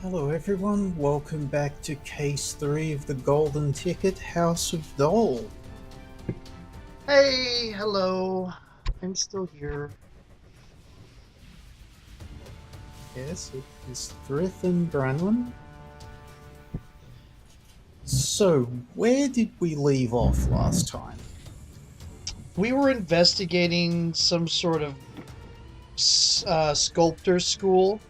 Hello, everyone. Welcome back to Case 3 of the Golden Ticket House of Dole. Hey, hello. I'm still here. Yes, it is Thrith and Branlin. So, where did we leave off last time? We were investigating some sort of sculptor school,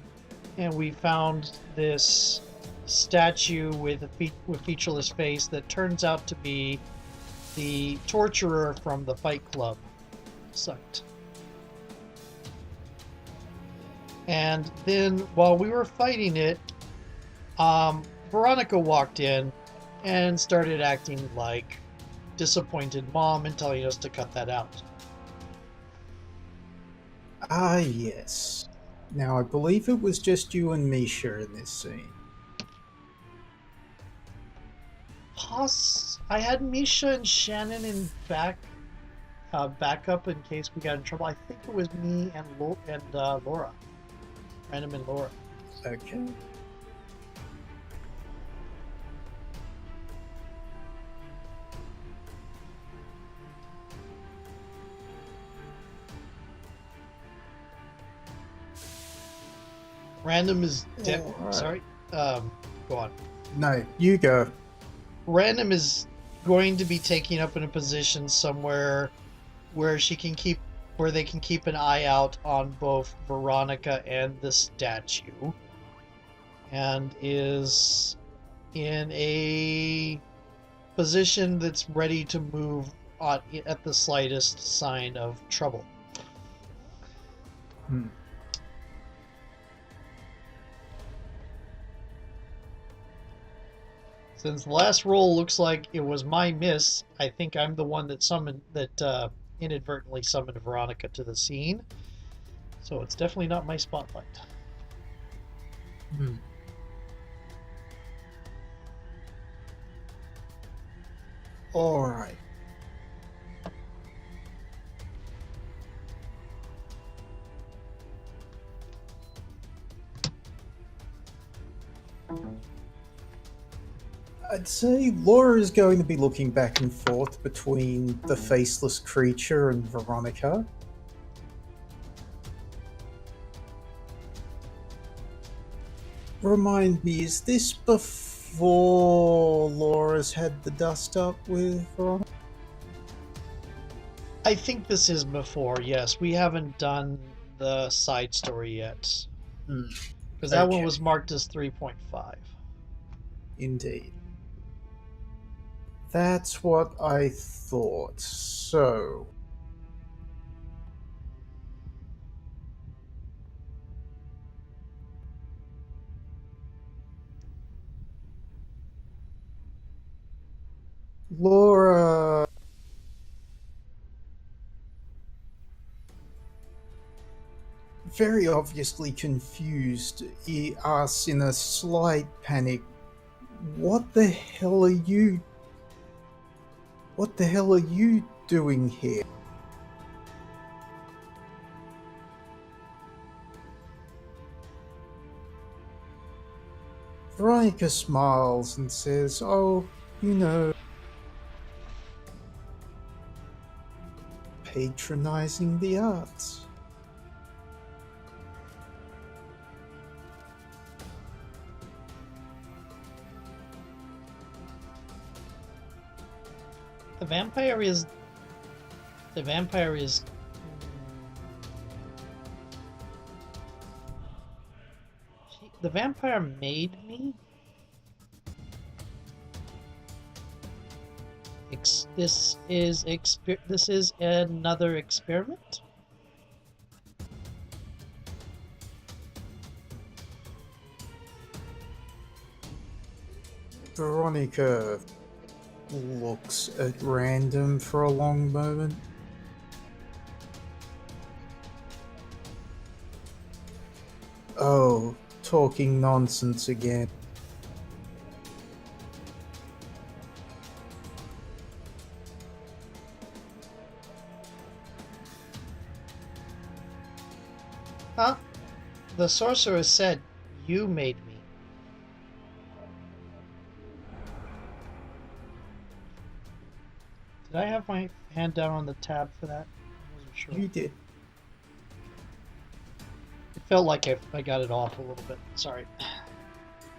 and we found this statue with with featureless face that turns out to be the torturer from the Fight Club site. And then while we were fighting it, Veronica walked in and started acting like disappointed mom and telling us to cut that out. Ah, yes. Now, I believe it was just you and Misha in this scene. I had Misha and Shannon in backup in case we got in trouble. I think it was me and Laura, Random and Laura. Okay. Random is Alright. sorry. Go on. No, you go. Random is going to be taking up in a position somewhere where she can keep where they can keep an eye out on both Veronica and the statue, and is in a position that's ready to move at the slightest sign of trouble. Hmm. Since the last roll looks like it was my miss, I think I'm the one that inadvertently summoned Veronica to the scene. So it's definitely not my spotlight. Hmm. Alright. I'd say Laura is going to be looking back and forth between the faceless creature and Veronica. Remind me, is this before Laura's had the dust up with Veronica? I think this is before, yes. We haven't done the side story yet. Hmm. Because that one Okay, was marked as 3.5. indeed. That's what I thought. So, Laura very obviously confused, he asks in a slight panic, "What the hell are you? What the hell are you doing here?" Veronica smiles and says, "Oh, you know, patronizing the arts." The vampire is. The vampire is. The vampire made me. This is another experiment. Veronica looks at Random for a long moment. Oh, talking nonsense again. Huh? The sorcerer said you made me. Did I have my hand down on the tab for that? I wasn't sure. You did. It felt like I got it off a little bit. Sorry.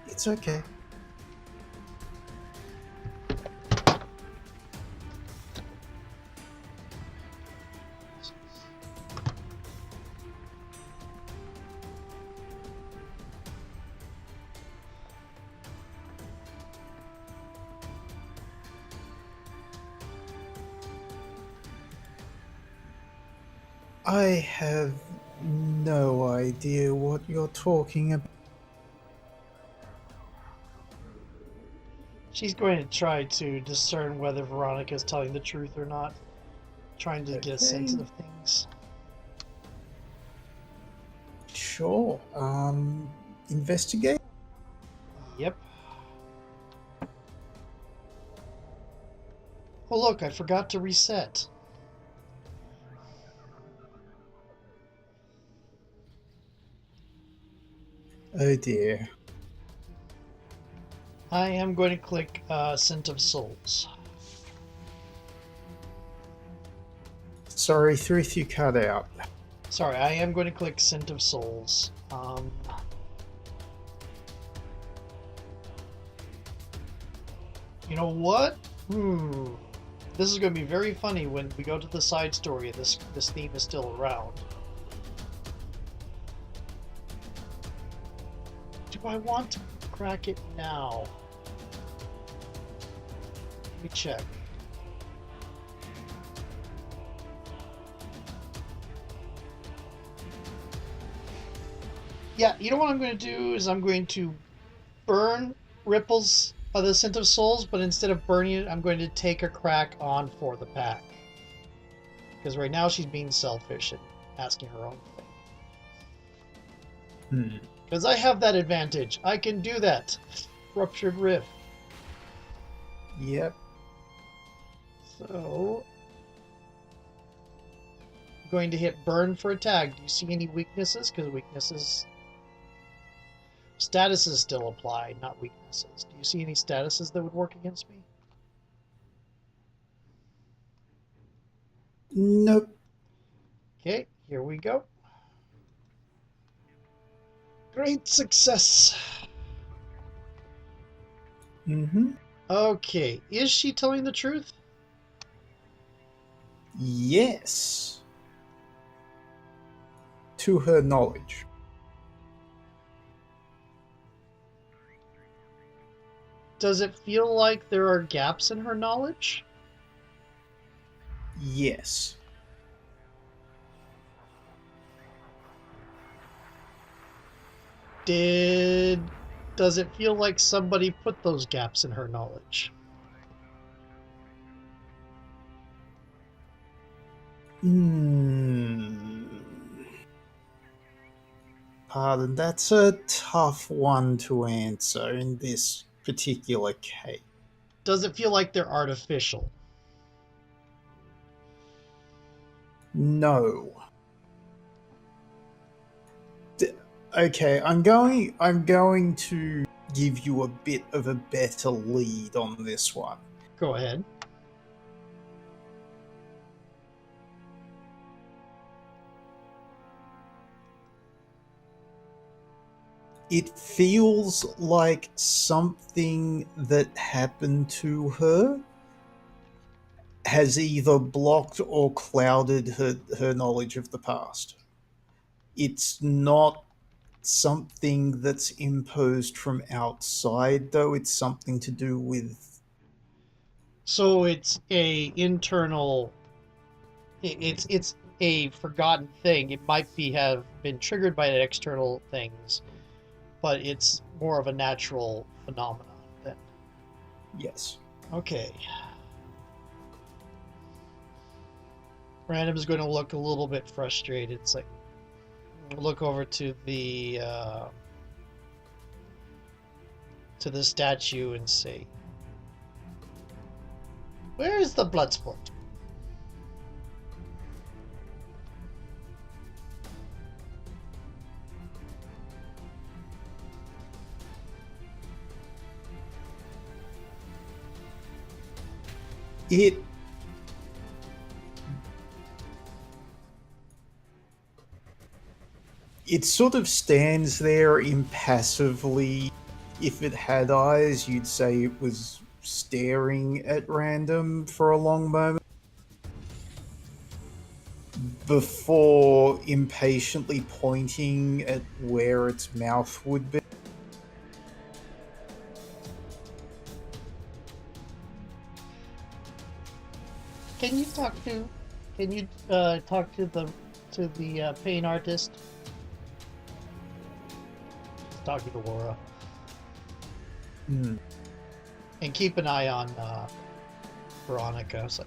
It's okay. I have no idea what you're talking about. She's going to try to discern whether Veronica is telling the truth or not. Trying to get a sense Okay. of things. Sure. Investigate? Yep. Oh look, I forgot to reset. Oh dear. I am going to click Scent of Souls. Sorry, Thruth, you cut out. Sorry, I am going to click Scent of Souls. You know what? This is going to be very funny when we go to the side story and this theme is still around. Do I want to crack it now? Let me check. Yeah, you know what I'm going to do is I'm going to burn Ripples of the Scent of Souls, but instead of burning it, I'm going to take a crack on For the Pack. Because right now she's being selfish and asking her own thing. Because I have that advantage. I can do that. Ruptured Rift. Yep. So, I'm going to hit burn for a tag. Do you see any weaknesses? Because weaknesses... Statuses still apply, not weaknesses. Do you see any statuses that would work against me? Nope. Okay, here we go. Great success. Mm-hmm. Okay, is she telling the truth? Yes. To her knowledge. Does it feel like there are gaps in her knowledge? Yes. Does it feel like somebody put those gaps in her knowledge? Pardon, that's a tough one to answer in this particular case. Does it feel like they're artificial? No. Okay, I'm going to give you a bit of a better lead on this one. Go ahead. It feels like something that happened to her has either blocked or clouded her knowledge of the past. It's not something that's imposed from outside, though. It's something to do with... So it's a internal. It's a forgotten thing. It might have been triggered by external things, but it's more of a natural phenomenon then. Yes. Okay. Random's going to look a little bit frustrated. It's like, look over to the statue and say, "Where is the blood sport?" It It sort of stands there impassively. If it had eyes, you'd say it was staring at random for a long moment before impatiently pointing at where its mouth would be. Can you talk to? Can you talk to the paint artist? Talking to Laura, Hmm. and keep an eye on Veronica. So,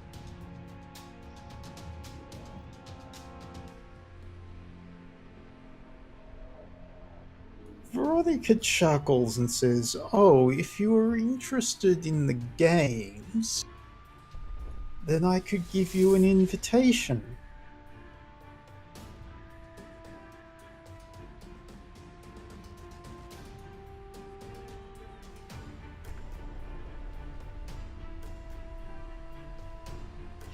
Veronica chuckles and says, "Oh, if you are interested in the games, then I could give you an invitation."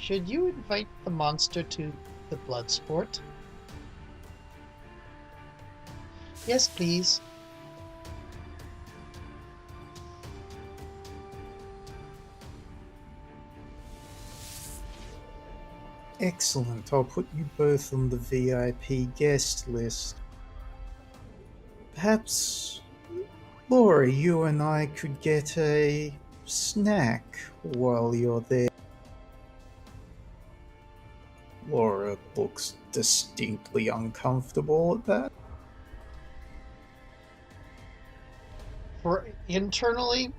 should you invite the monster to the blood sport? Yes, please. Excellent. I'll put you both on the VIP guest list. Perhaps, Laura, you and I could get a snack while you're there. Laura looks distinctly uncomfortable at that. For internally,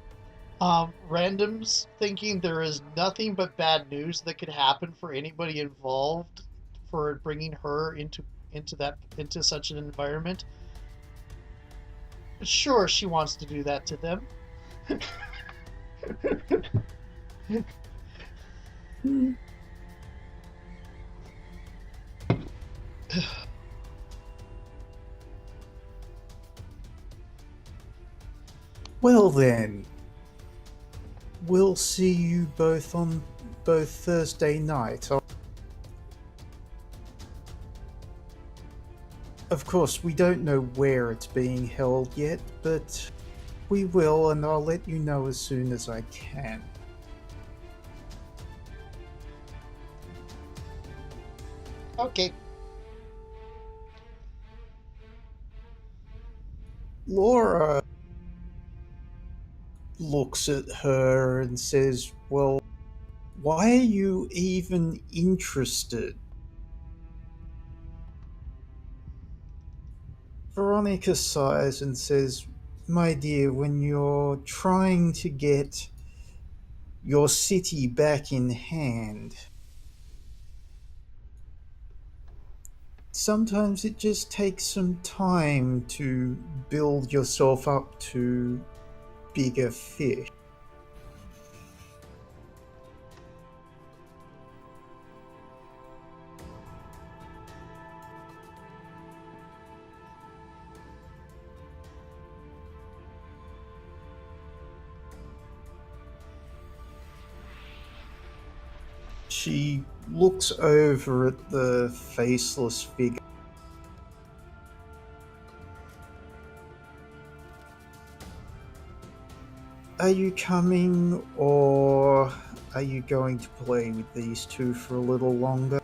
Random's thinking there is nothing but bad news that could happen for anybody involved for bringing her into such an environment. But sure, she wants to do that to them. Well then, we'll see you both on both Thursday night. Of course, we don't know where it's being held yet, but we will, and I'll let you know as soon as I can. Okay. Laura looks at her and says, "Well, why are you even interested?" Veronica sighs and says, "My dear, when you're trying to get your city back in hand, sometimes it just takes some time to build yourself up to bigger fish." She looks over at the faceless figure. Are you coming, or are you going to play with these two for a little longer?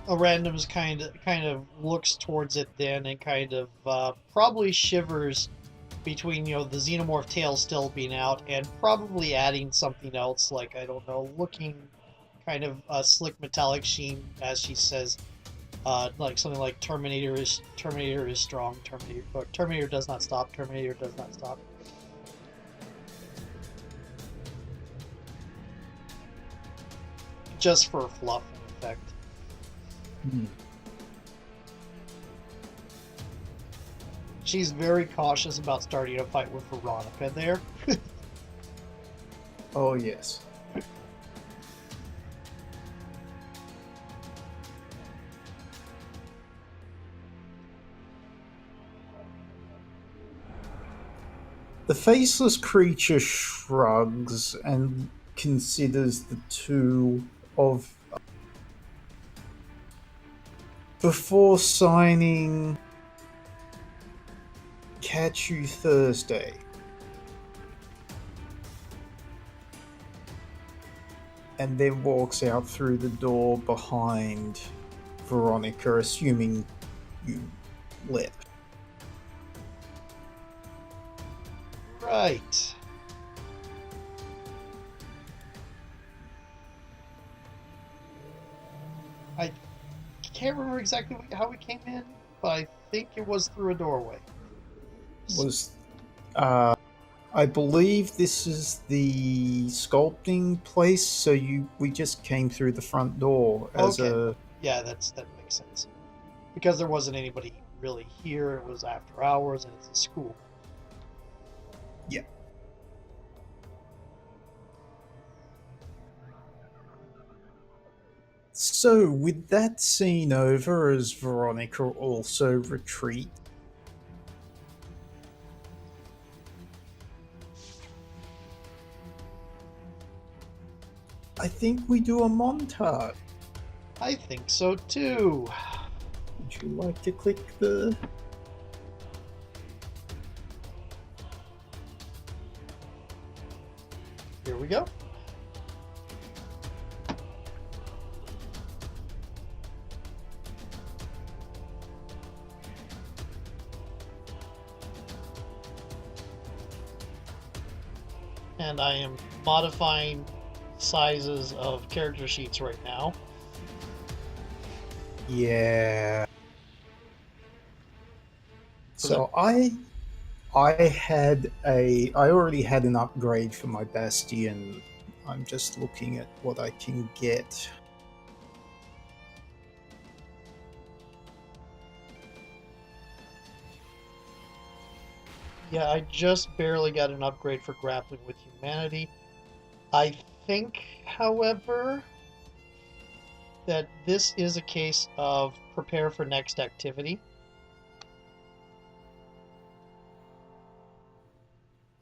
A random's kind of looks towards it then and kind of probably shivers between the xenomorph tail still being out and probably adding something else like I don't know, looking kind of a slick metallic sheen as she says, like something like Terminator is strong, Terminator does not stop, Terminator does not stop. Just for fluff and effect. She's very cautious about starting a fight with Veronica there. Oh, yes. The faceless creature shrugs and considers the two of before signing Catch You Thursday. And then walks out through the door behind Veronica, assuming you left. Right. I can't remember exactly how we came in, but I think it was through a doorway. I believe this is the sculpting place, so we just came through the front door as Okay. a Yeah, that makes sense. Because there wasn't anybody really here. It was after hours, and it's a school. yeah. So, with that scene over, as Veronica also retreats, I think we do a montage. I think so too. Would you like to click the... Here we go. And I am modifying sizes of character sheets right now. Yeah. So I already had an upgrade for my Bastion. I'm just looking at what I can get. Yeah, I just barely got an upgrade for grappling with humanity. I think, however, that this is a case of prepare for next activity.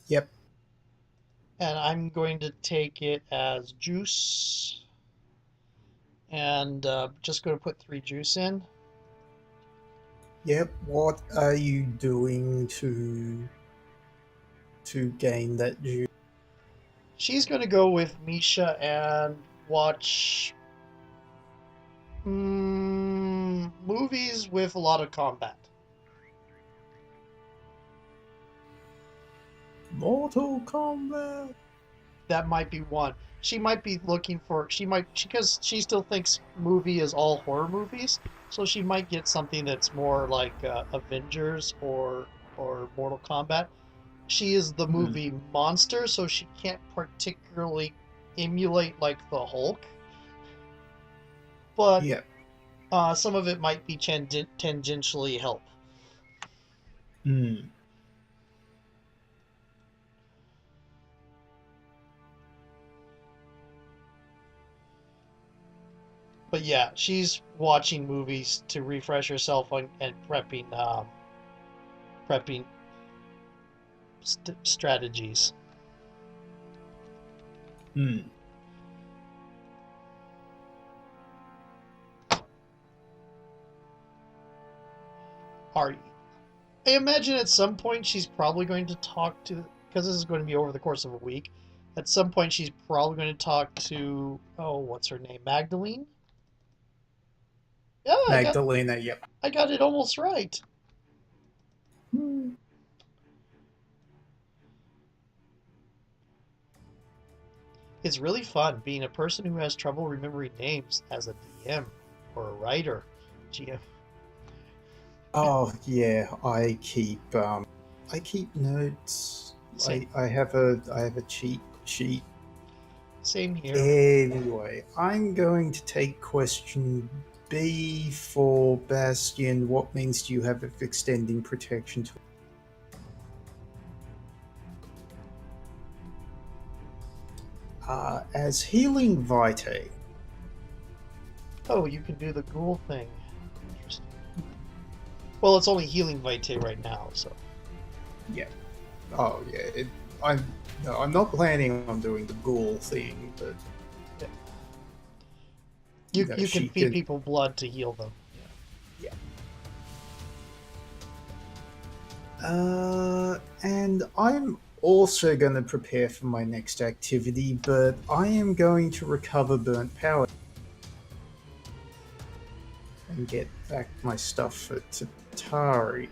Yep. And I'm going to take it as juice. And just going to put 3 juice in. Yep. What are you doing to gain that juice? She's going to go with Misha and watch movies with a lot of combat. Mortal Kombat. That might be one. She might be looking for because she still thinks movie is all horror movies, so she might get something that's more like Avengers or Mortal Kombat. She is the movie monster, so she can't particularly emulate like the Hulk. But yeah. Some of it might be tangentially help. But yeah, she's watching movies to refresh herself and prepping strategies. I imagine at some point she's probably going to talk to, because this is going to be over the course of a week. At some point she's probably going to talk to, what's her name, Magdalene? Yeah, Magdalena. Yep. I got it almost right. It's really fun being a person who has trouble remembering names as a DM or a writer, GM. Oh yeah, I keep notes. I have a cheat sheet. Same here. Anyway, I'm going to take question B for Bastion. What means do you have of extending protection to? As healing Vitae. Oh, you can do the ghoul thing. Interesting. Well, it's only healing Vitae right now, so. Yeah. Oh yeah. I'm not planning on doing the ghoul thing, but yeah. You can feed people blood to heal them. And I'm also going to prepare for my next activity, but I am going to recover burnt power and get back my stuff for Tatari.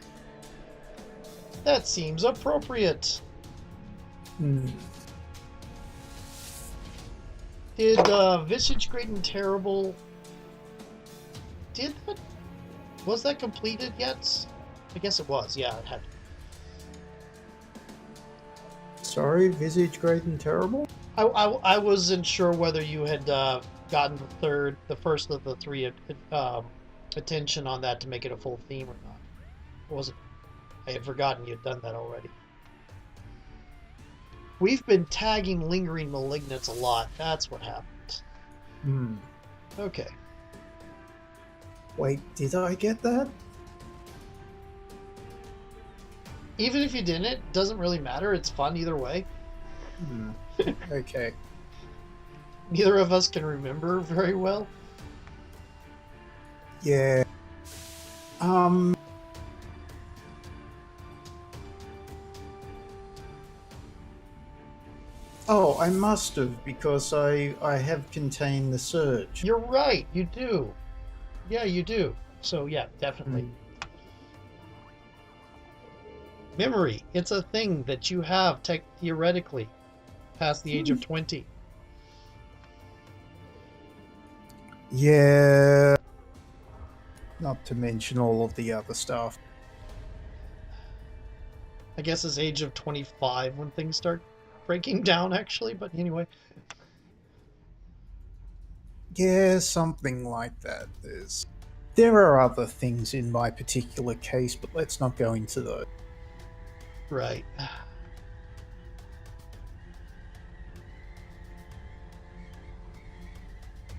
That seems appropriate. Hmm. Did Visage Great and Terrible... Was that completed yet? I guess it was, yeah, it had to. Sorry, Visage Great and Terrible? I wasn't sure whether you had gotten the first of the three attention on that to make it a full theme or not. Wasn't I had forgotten you'd done that already. We've been tagging Lingering Malignants a lot. That's what happened. Hmm. Okay. Wait, did I get that? Even if you didn't, it doesn't really matter. It's fun either way. Hmm. Okay. Neither of us can remember very well. Yeah. Oh, I must have, because I have contained the surge. You're right. You do. Yeah, you do. So yeah, definitely. Hmm. Memory. It's a thing that you have theoretically past the age of 20. Yeah. Not to mention all of the other stuff. I guess it's age of 25 when things start breaking down, actually. But anyway. Yeah, something like that. There are other things in my particular case, but let's not go into those. Right.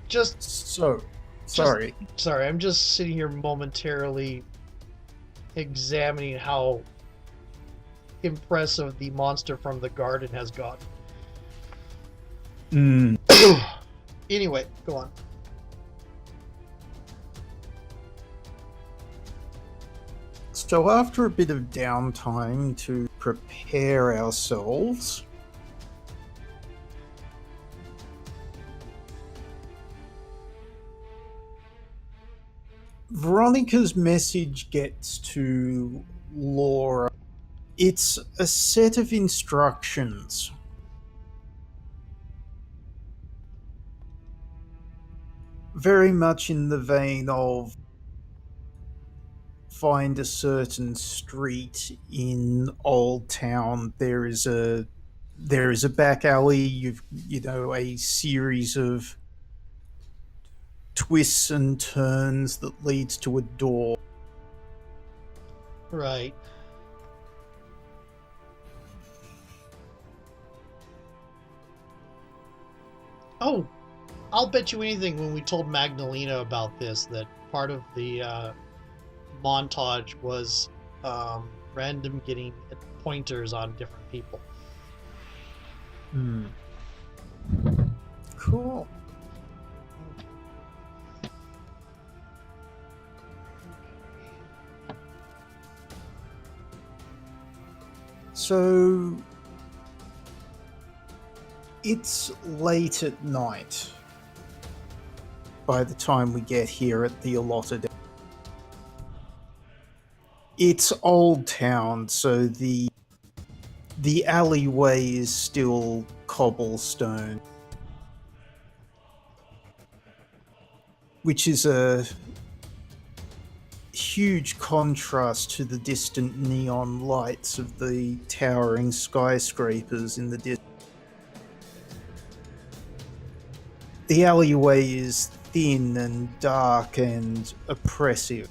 Just sorry. Sorry, I'm just sitting here momentarily examining how impressive the monster from the garden has gotten. Anyway, go on. So after a bit of downtime to prepare ourselves, Veronica's message gets to Laura. It's a set of instructions. Very much in the vein of find a certain street in Old Town. There is a back alley. You know, a series of twists and turns that leads to a door. Right. Oh, I'll bet you anything when we told Magdalena about this that part of the montage was random getting pointers on different people. Cool. So it's late at night by the time we get here at the allotted. It's Old Town, so the alleyway is still cobblestone, which is a huge contrast to the distant neon lights of the towering skyscrapers in the distance. The alleyway is thin and dark and oppressive,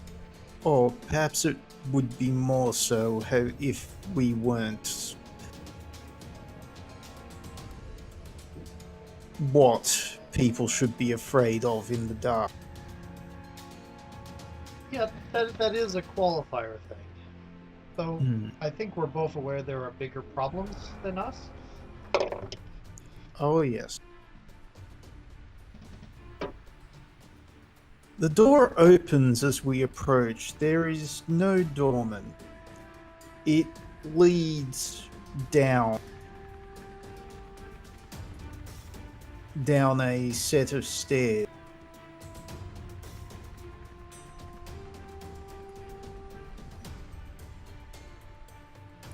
or perhaps it would be more so if we weren't what people should be afraid of in the dark. Yeah, that is a qualifier thing. Though I think we're both aware there are bigger problems than us. Oh, yes. The door opens as we approach. There is no doorman. It leads down a set of stairs.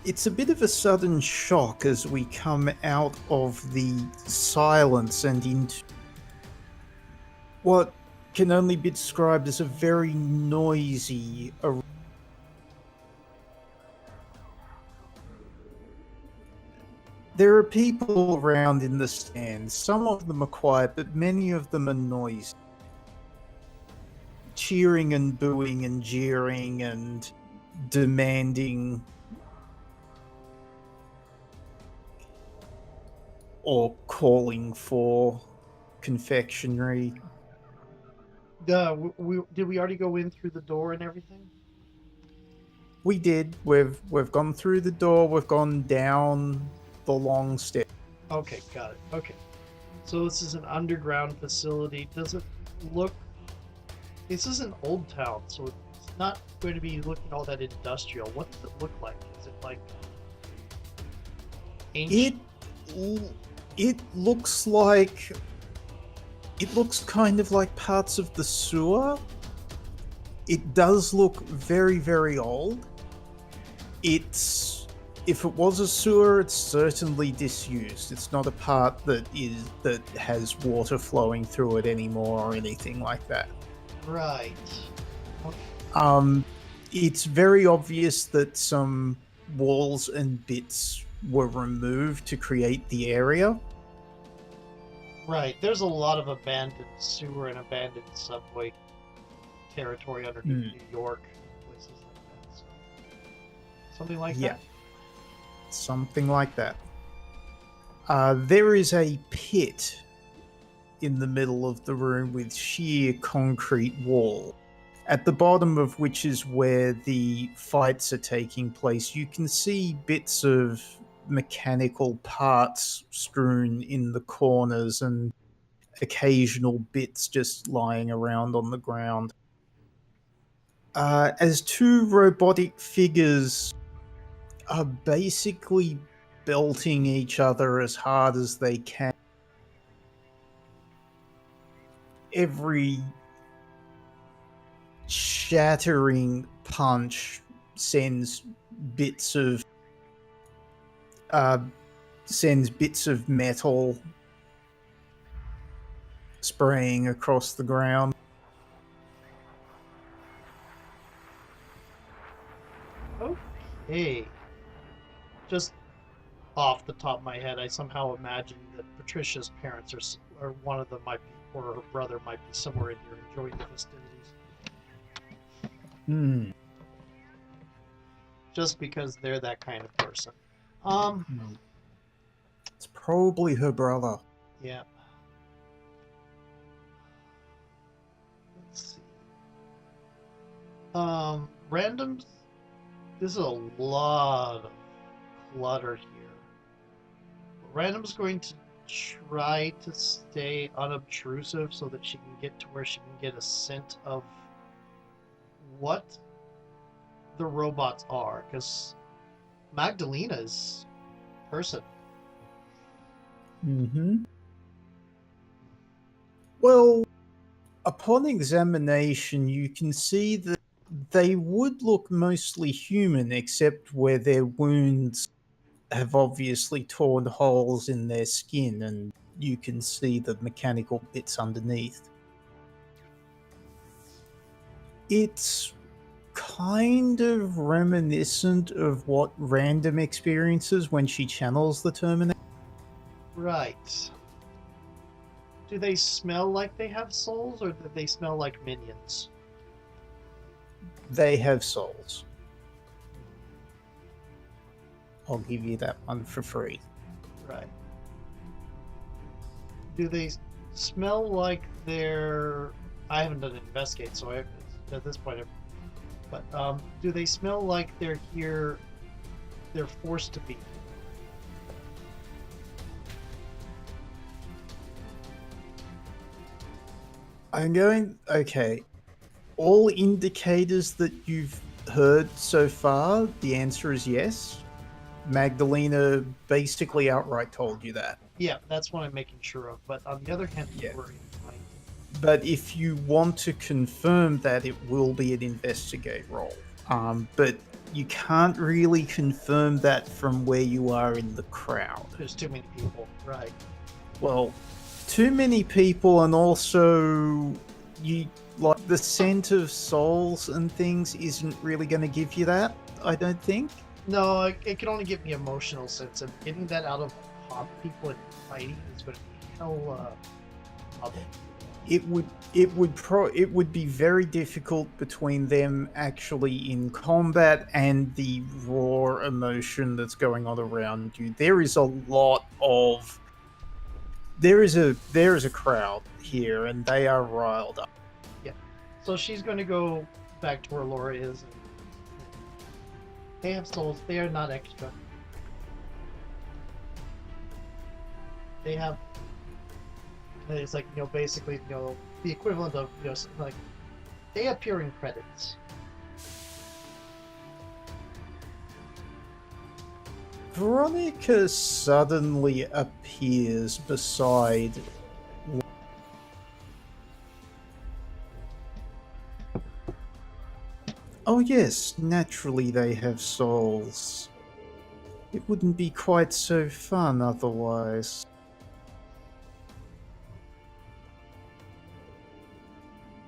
It's a bit of a sudden shock as we come out of the silence and into what can only be described as a very noisy arena. There are people around in the stands. Some of them are quiet, but many of them are noisy. Cheering and booing and jeering and demanding or calling for confectionery. Did we already go in through the door and everything? We did. We've gone through the door. We've gone down the long stairs. Okay, got it. Okay. So this is an underground facility. Does it look... This is an old town, so it's not going to be looking all that industrial. What does it look like? Is it like ancient? It looks like... It looks kind of like parts of the sewer. It does look very, very old. If it was a sewer, it's certainly disused. It's not a part that has water flowing through it anymore or anything like that. Right. Okay. It's very obvious that some walls and bits were removed to create the area. Right. There's a lot of abandoned sewer and abandoned subway territory underneath New York, places like that. So, something like that. Something like that. There is a pit in the middle of the room with sheer concrete wall, at the bottom of which is where the fights are taking place. You can see bits of mechanical parts strewn in the corners and occasional bits just lying around on the ground. As two robotic figures are basically belting each other as hard as they can. Every shattering punch sends bits of metal spraying across the ground. Okay. Just off the top of my head, I somehow imagined that Patricia's parents or one of them might be, or her brother might be somewhere in here enjoying the festivities. Just because they're that kind of person. It's probably her brother. Yeah. Let's see. Randoms. This is a lot of clutter here. Random's going to try to stay unobtrusive so that she can get to where she can get a scent of what the robots are, because Magdalena's person. Well, upon examination, you can see that they would look mostly human, except where their wounds have obviously torn holes in their skin, and you can see the mechanical bits underneath. It's kind of reminiscent of what Random experiences when she channels the Terminator. Right. Do they smell like they have souls, or do they smell like minions? They have souls. I'll give you that one for free. Right. Do they smell like they're... I haven't done an investigate, so at this point... But do they smell like they're here... They're forced to be? Okay. All indicators that you've heard so far, the answer is yes. Magdalena basically outright told you that. Yeah, that's what I'm making sure of. But on the other hand, Yeah. we're in mind. But if you want to confirm that, it will be an investigate roll. But you can't really confirm that from where you are in the crowd. There's too many people. Right. Well, too many people, and also you like the scent of souls and things isn't really going to give you that. I don't think. No, it can only give me emotional sense, and getting that out of people and fighting is going to be hell trouble. It would be very difficult between them actually in combat and the raw emotion that's going on around you. There is a crowd here, and they are riled up. Yeah. So she's going to go back to where Laura is. And they have souls. They are not extra. They have. It's like, basically, the equivalent of, like, they appear in credits. Veronica suddenly appears beside. Oh yes, naturally they have souls. It wouldn't be quite so fun otherwise.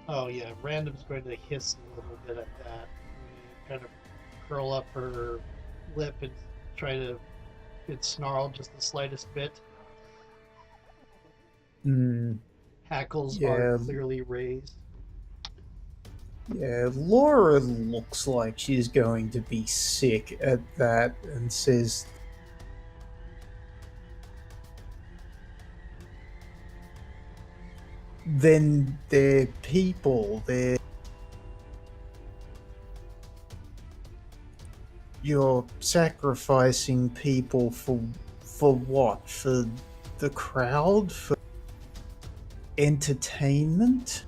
Oh yeah, Random's going to hiss a little bit at that. Kind of curl up her lip and try to snarl just the slightest bit. Hackles are clearly raised. Yeah, Laura looks like she's going to be sick at that and says, then they're people, you're sacrificing people for what? For the crowd? For entertainment?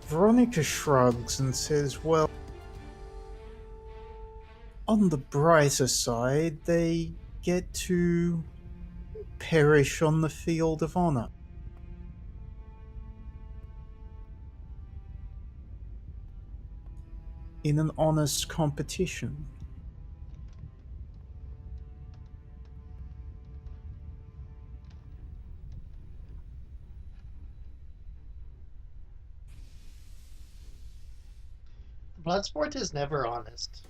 Veronica shrugs and says, well, on the brighter side, they get to perish on the field of honor. In an honest competition. Bloodsport is never honest.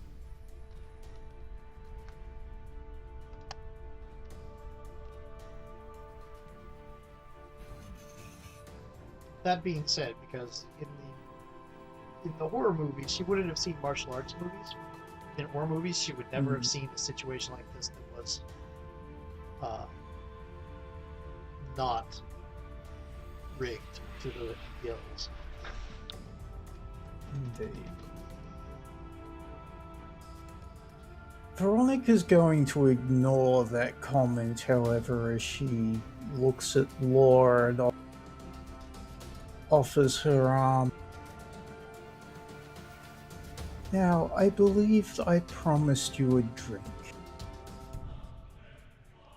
That being said, because in the horror movies, she wouldn't have seen martial arts movies. In horror movies, she would never have seen a situation like this that was not rigged to the gills. Indeed. Veronica's going to ignore that comment, however, as she looks at Laura and offers her arm. Now, I believe I promised you a drink.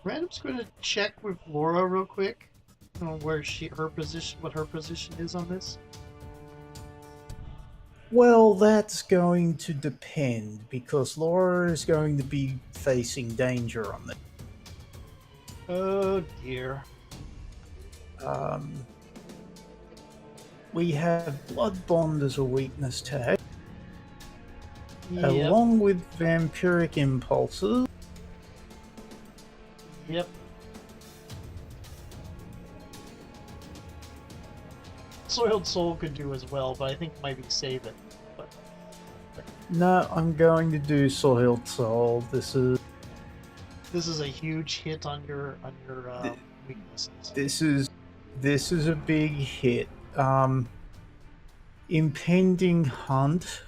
Random's going to check with Laura real quick on what her position is on this. Well, that's going to depend, because Laura is going to be facing danger on this. Oh dear. We have Blood Bond as a weakness tag, Yep. along with Vampiric Impulses. Yep. Soiled Soul could do as well, but I think maybe save it. But No, I'm going to do Soiled Soul. This is a huge hit on your weaknesses. This is a big hit. Impending Hunt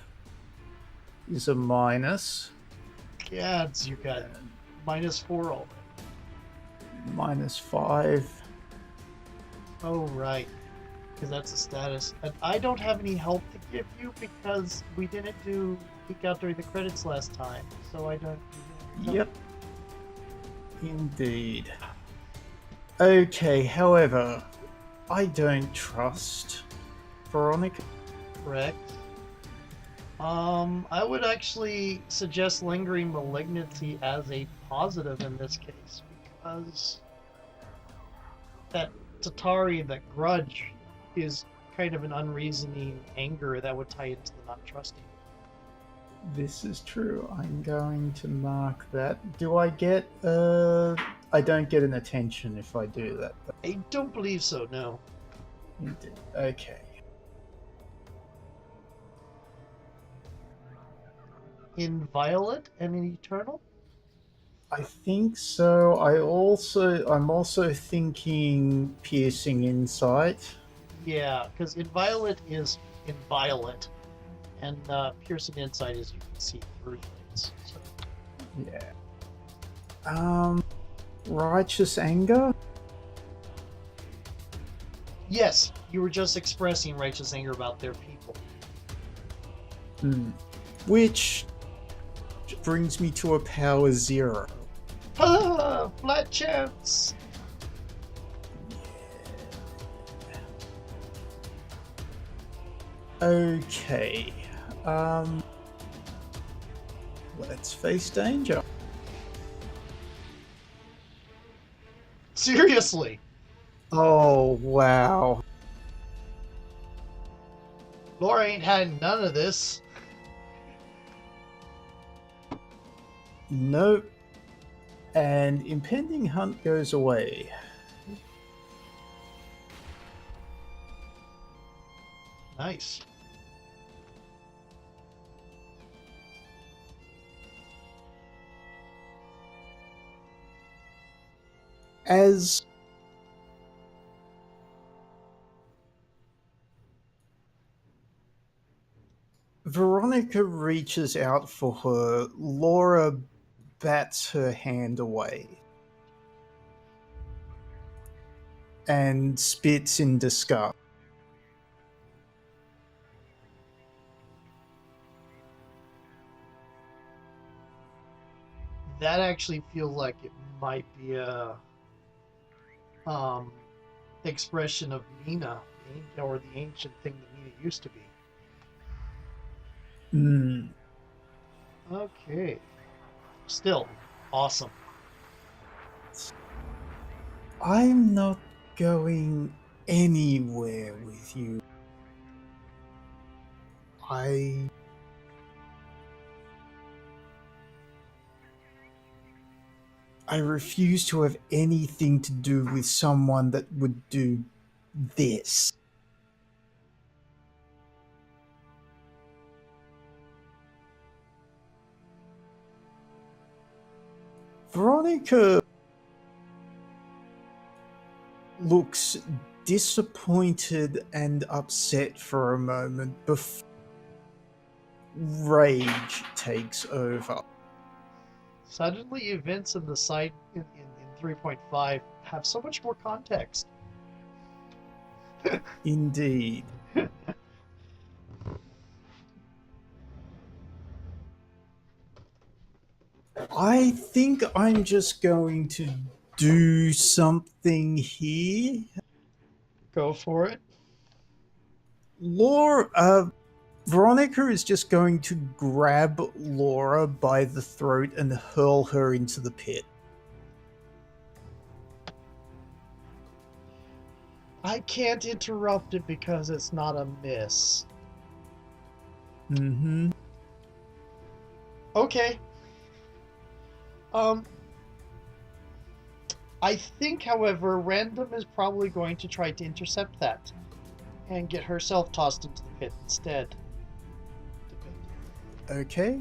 is a minus. Gads, you got -4 already. -5. Oh, right. Because that's a status. And I don't have any help to give you because we didn't do Peek Out during the credits last time. So I don't. Yep. Indeed. Okay, however, I don't trust Veronica. Correct. I would actually suggest Lingering Malignity as a positive in this case because that Tatari, that grudge, is kind of an unreasoning anger that would tie into the not trusting. This is true. I'm going to mark that. Do I get I don't get an attention if I do that. I don't believe so, no. Indeed. Okay. In Violet and in Eternal? I think so. I'm also thinking piercing insight. Yeah, because Inviolate is inviolate, and Piercing Insight is you can see through things. So. Yeah. Righteous anger? Yes, you were just expressing righteous anger about their people. Which brings me to a power 0. Ah, flat chance! Okay. Let's face danger. Seriously! Oh, wow. Laura ain't had none of this. Nope. And impending hunt goes away. Nice. As Veronica reaches out for her, Laura bats her hand away and spits in disgust. That actually feels like it might be a expression of Nina, or the ancient thing that Nina used to be. Okay. Still, awesome. I'm not going anywhere with you. I refuse to have anything to do with someone that would do this. Veronica looks disappointed and upset for a moment before rage takes over. Suddenly, events in the site in 3.5 have so much more context. Indeed. I think I'm just going to do something here. Go for it. Veronica is just going to grab Laura by the throat and hurl her into the pit. I can't interrupt it because it's not a miss. Mm-hmm. Okay. I think, however, Random is probably going to try to intercept that and get herself tossed into the pit instead. Okay.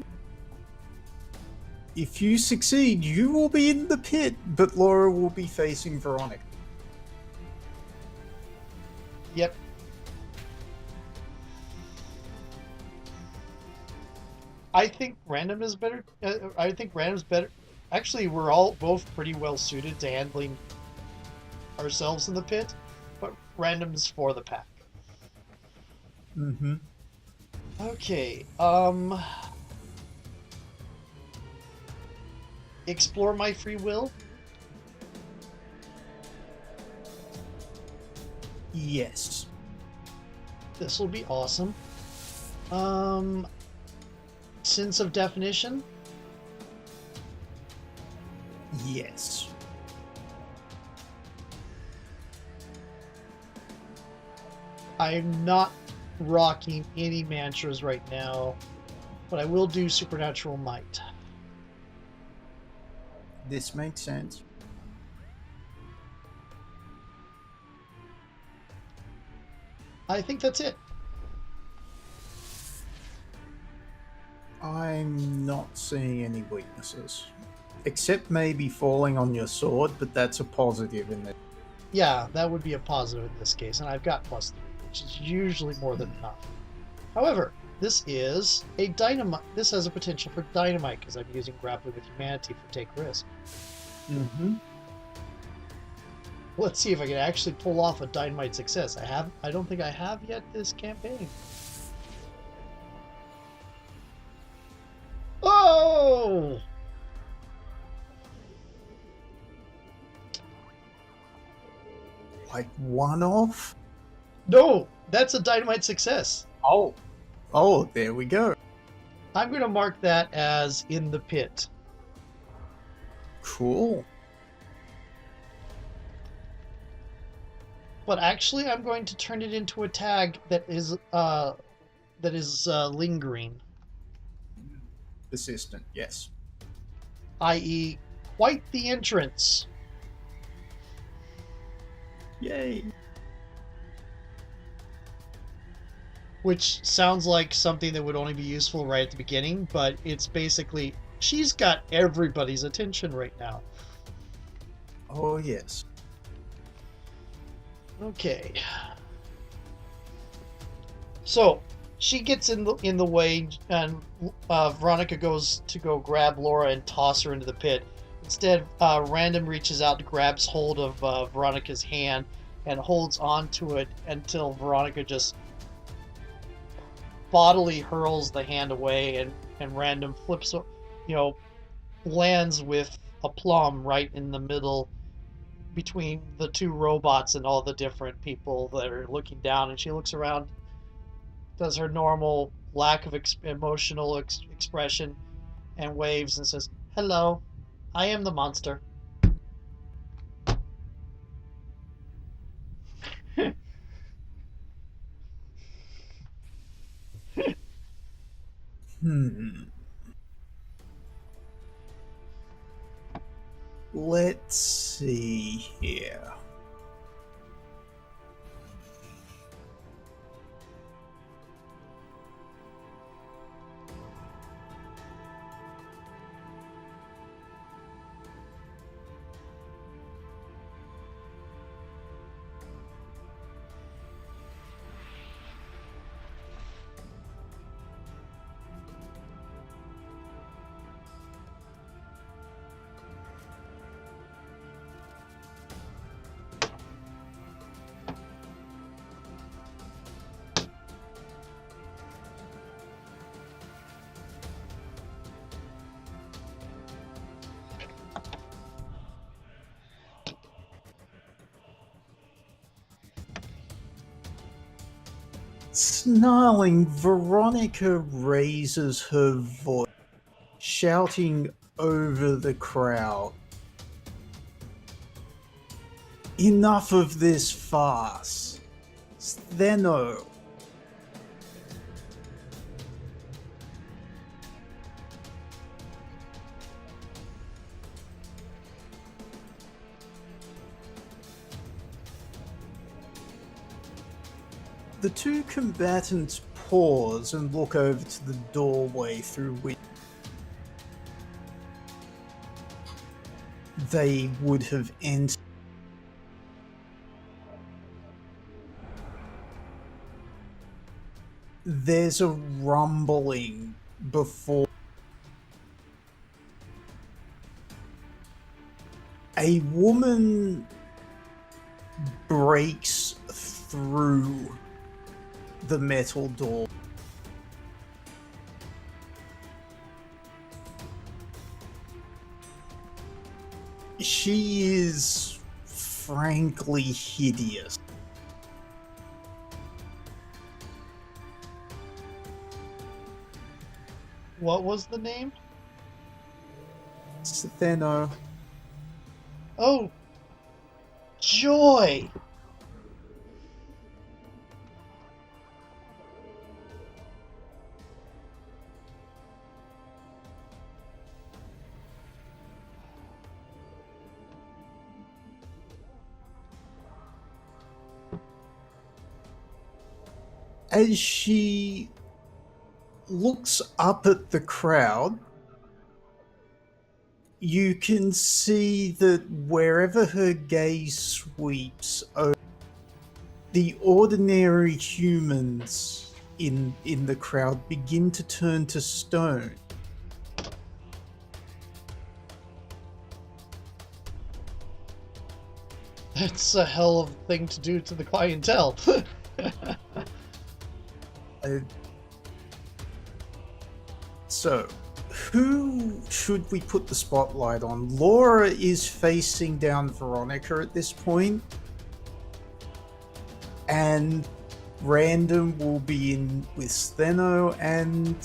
If you succeed, you will be in the pit, but Laura will be facing Veronica. Yep. I think Random is better. I think Random's better. Actually, we're all both pretty well suited to handling ourselves in the pit, but random's for the pack. Mm-hmm. Okay, explore my free will. Yes. This will be awesome. Sense of definition. Yes. I'm not rocking any mantras right now, but I will do supernatural might. This makes sense. I think that's it. I'm not seeing any weaknesses. Except maybe falling on your sword, but that's a positive in it. Yeah, that would be a positive in this case, and I've got +3, which is usually more than enough. However, this is a dynamite. This has a potential for dynamite because I'm using grappling with humanity for take risk. Mm-hmm. Let's see if I can actually pull off a dynamite success. I don't think I have yet this campaign. Oh! Like one off? No, that's a dynamite success. Oh. Oh, there we go. I'm going to mark that as in the pit. Cool. But actually, I'm going to turn it into a tag that is lingering, Persistent, yes. i.e., quite the entrance. Yay. Which sounds like something that would only be useful right at the beginning, but it's basically she's got everybody's attention right now. Oh, yes. Okay. So she gets in the way, and Veronica goes to go grab Laura and toss her into the pit. Instead, Random reaches out, grabs hold of Veronica's hand, and holds on to it until Veronica just bodily hurls the hand away, and Random flips, lands with aplomb right in the middle between the two robots and all the different people that are looking down. And she looks around, does her normal lack of emotional expression, and waves and says, "Hello, I am the monster." Let's see here. Snarling, Veronica raises her voice, shouting over the crowd. Enough of this farce. Stheno. The two combatants pause and look over to the doorway through which they would have entered. There's a rumbling before A woman breaks through the metal door. She is frankly hideous. What was the name? Stheno. Oh, Joy! As she looks up at the crowd, you can see that wherever her gaze sweeps over, the ordinary humans in the crowd begin to turn to stone. That's a hell of a thing to do to the clientele. So, who should we put the spotlight on? Laura is facing down Veronica at this point, and Random will be in with Stheno, and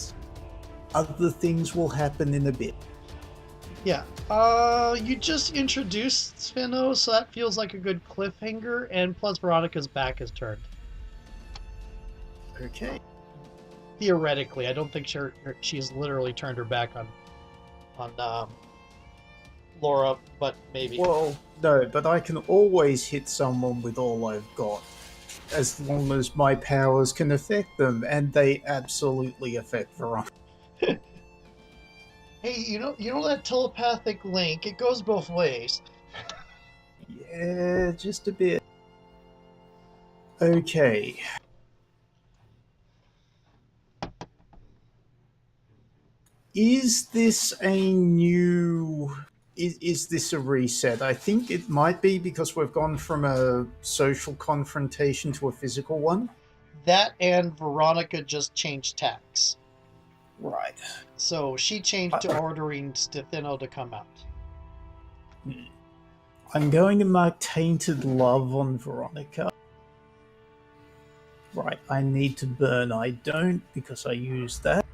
other things will happen in a bit. Yeah. You just introduced Spheno, so that feels like a good cliffhanger, and plus Veronica's back is turned. Okay. Theoretically, I don't think she's literally turned her back on Laura, but maybe. Well, no, but I can always hit someone with all I've got, as long as my powers can affect them, and they absolutely affect Veronica. Hey, you know that telepathic link? It goes both ways. Yeah, just a bit. Okay. Is this a new... Is this a reset? I think it might be because we've gone from a social confrontation to a physical one. That and Veronica just changed tacks. Right. So she changed to ordering Stheno to come out. I'm going to mark Tainted Love on Veronica. Right, I need to burn. I don't because I used that.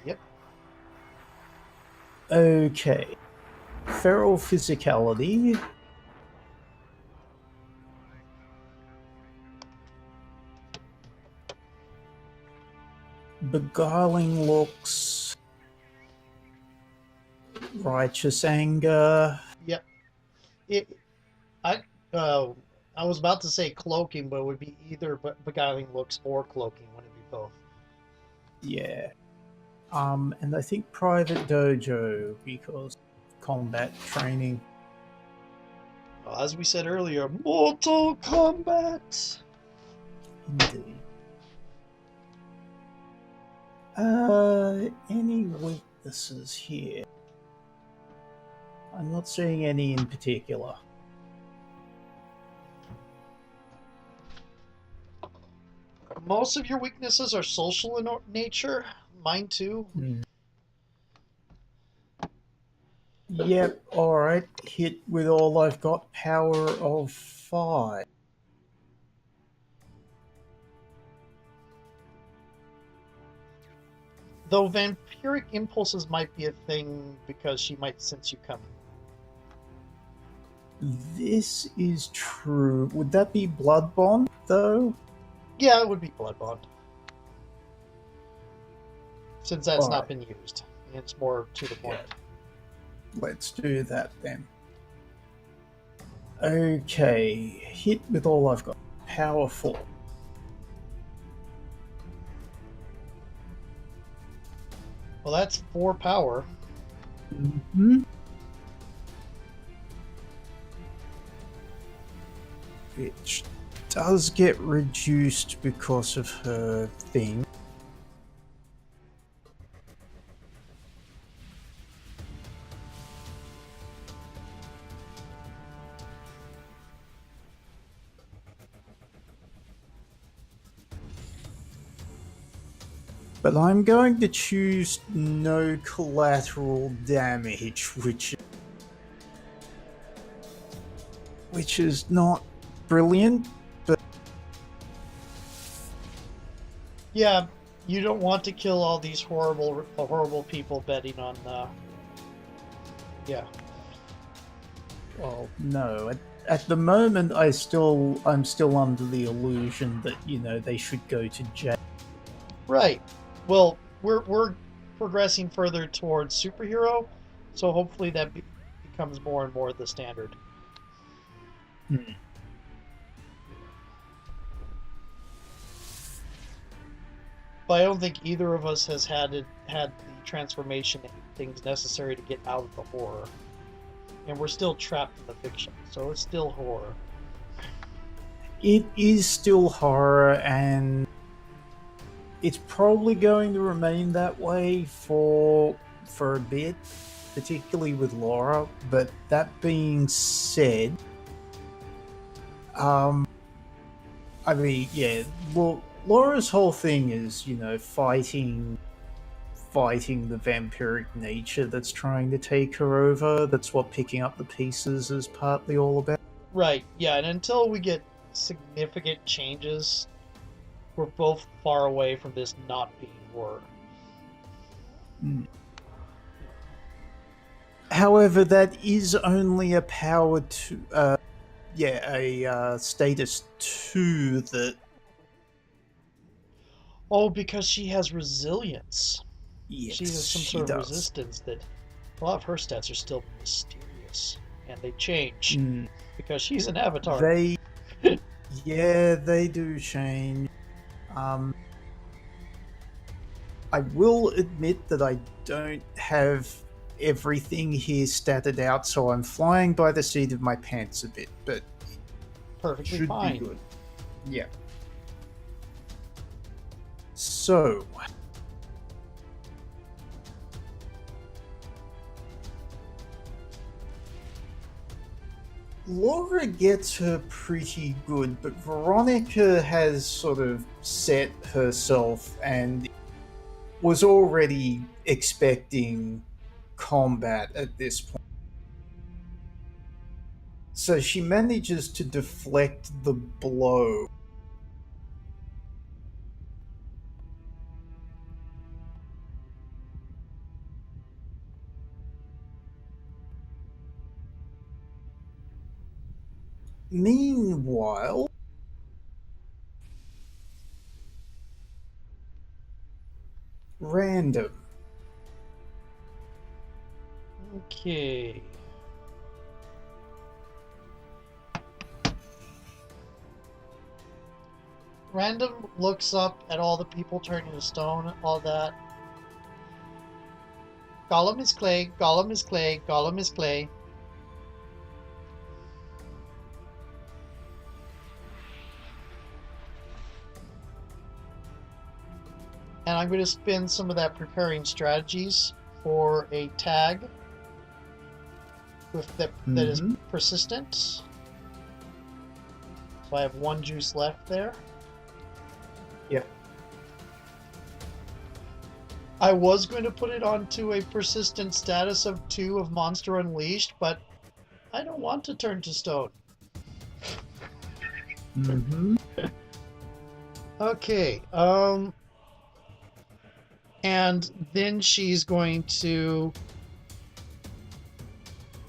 Yep. Okay. Feral physicality. Beguiling looks. Righteous anger. Yep. I was about to say cloaking, but it would be either beguiling looks or cloaking. Wouldn't it be both? Yeah. And I think private dojo because combat training. Well, as we said earlier, Mortal Kombat. Indeed. Any weaknesses here? I'm not seeing any in particular. Most of your weaknesses are social in nature. Mine too. Yep, alright. Hit with all I've got. Power of 5. Though vampiric impulses might be a thing because she might sense you coming. This is true. Would that be Blood Bond, though? Yeah, it would be Blood Bond. Since that's Alright. not been used. It's more to the point. Let's do that then. Okay, hit with all I've got. Power 4. Well, that's 4 power. Mm-hmm. Which does get reduced because of her thing. But I'm going to choose no collateral damage, which is not brilliant. Yeah, you don't want to kill all these horrible people betting on. Yeah. Well, no. At the moment, I'm still under the illusion that they should go to jail. Right. Well, we're progressing further towards superhero, so hopefully that becomes more and more the standard. But I don't think either of us has had the transformation things necessary to get out of the horror, and we're still trapped in the fiction, so it's still horror. It is still horror, and it's probably going to remain that way for a bit, particularly with Laura. But that being said, I mean, yeah, well, Laura's whole thing is, fighting the vampiric nature that's trying to take her over. That's what picking up the pieces is partly all about. Right, yeah, and until we get significant changes, we're both far away from this not being horror. However, that is only a power to, a status 2 that... Oh, because she has resilience. Yes, she has some sort of resistance that a lot of her stats are still mysterious, and they change because she's an avatar. They do change. I will admit that I don't have everything here statted out, so I'm flying by the seat of my pants a bit, but perfectly should fine. Be good. Yeah. So, Laura gets her pretty good, but Veronica has sort of set herself and was already expecting combat at this point. So she manages to deflect the blow. Meanwhile, random. Okay. Random looks up at all the people turning to stone, all that. Gollum is clay, Gollum is clay, Gollum is clay. And I'm going to spend some of that preparing strategies for a tag with that is persistent. So I have 1 juice left there. Yep. I was going to put it onto a persistent status of 2 of Monster Unleashed, but I don't want to turn to stone. Okay, and then she's going to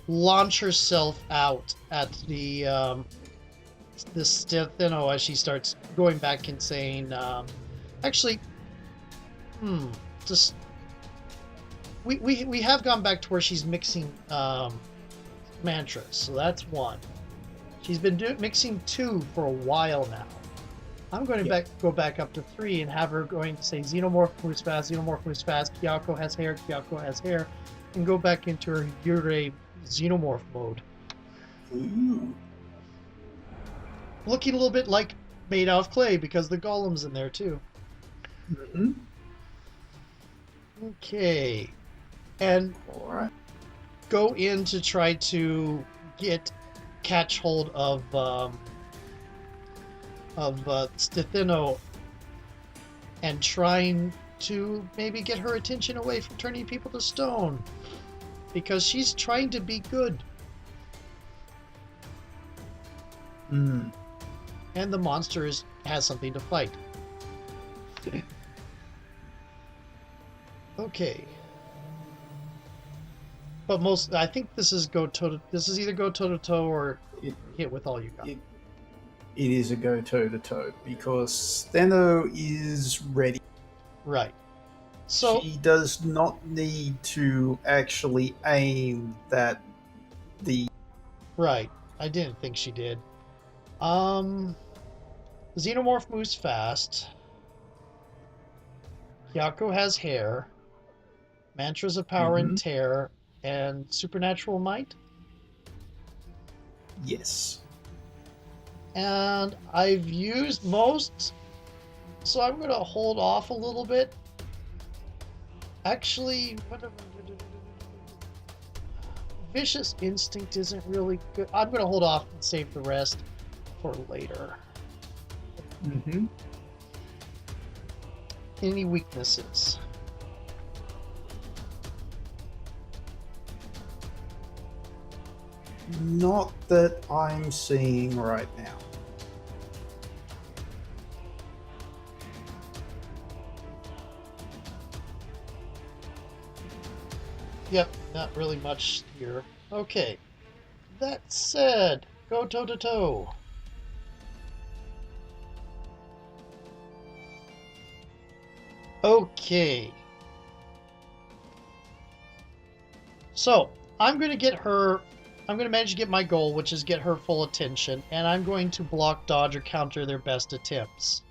launch herself out at the Stethino as she starts going back and saying, just we have gone back to where she's mixing mantras, so that's 1. She's been mixing 2 for a while now. I'm going to go back up to 3 and have her going to say Xenomorph moves fast, Xenomorph moves fast, Kyako has hair, Kyako has hair, and go back into her Yurei Xenomorph mode. Ooh. Looking a little bit like made out of clay because the golem's in there too. Okay. And go in to try to catch hold of Stethino and trying to maybe get her attention away from turning people to stone. Because she's trying to be good. Hmm. And the monster has something to fight. Okay. But I think this is either go toe to toe or hit with all you got. It is a go toe to toe because Steno is ready. Right. So she does not need to actually aim that the. Right. I didn't think she did. Xenomorph moves fast. Hyako has hair. Mantras of power and tear, and supernatural might. Yes. And I've used most, so I'm going to hold off a little bit. Actually, Vicious Instinct isn't really good. I'm going to hold off and save the rest for later. Mm-hmm. Any weaknesses? Not that I'm seeing right now. Yep, not really much here. Okay. That said, go toe to toe. Okay. So, I'm going to manage to get my goal, which is get her full attention, and I'm going to block, dodge, or counter their best attempts.